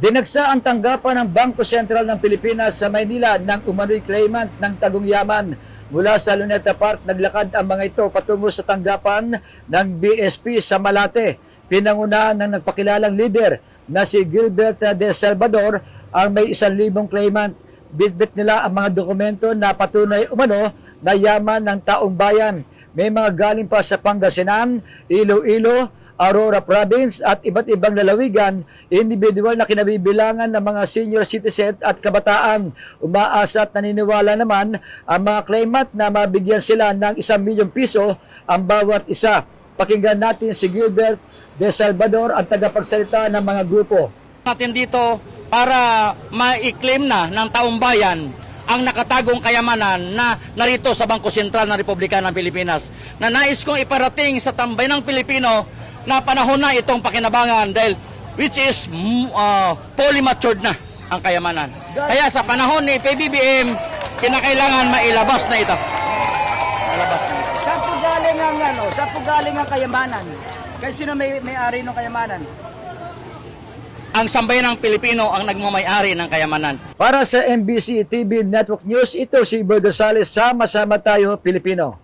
Dinagsa ang tanggapan ng Bangko Sentral ng Pilipinas sa Maynila ng umano'y claimant ng tagong yaman. Mula sa Luneta Park, naglakad ang mga ito patungo sa tanggapan ng BSP sa Malate. Pinangunahan ng nagpakilalang leader na si Gilbert de Salvador ang may 1,000 claimant. Bitbit nila ang mga dokumento na patunay umano na yaman ng taong bayan. May mga galing pa sa Pangasinan, Iloilo, Aurora Province at iba't ibang lalawigan, individual na kinabibilangan ng mga senior citizen at kabataan. Umaasa at naniniwala naman ang mga claimant na mabigyan sila ng 1 milyong piso ang bawat isa. Pakinggan natin si Gilbert de Salvador, ang tagapagsalita ng mga grupo. Natin dito para ma-claim na ng taong bayan ang nakatagong kayamanan na narito sa Bangko Sentral ng Republika ng Pilipinas, na nais kong iparating sa tambayan ng Pilipino na panahon na itong pakinabangan dahil which is fully matured na ang kayamanan. Kaya sa panahon ni PBBM, kinakailangan mailabas na ito. Mailabas na ito. Saan po galing ang saan po galing ang kayamanan? Kaya sino may-ari ng kayamanan? Ang sambayan ng Pilipino ang nagmamay-ari ng kayamanan. Para sa MBC TV Network News, ito si Berdosales, sama-sama tayo Pilipino.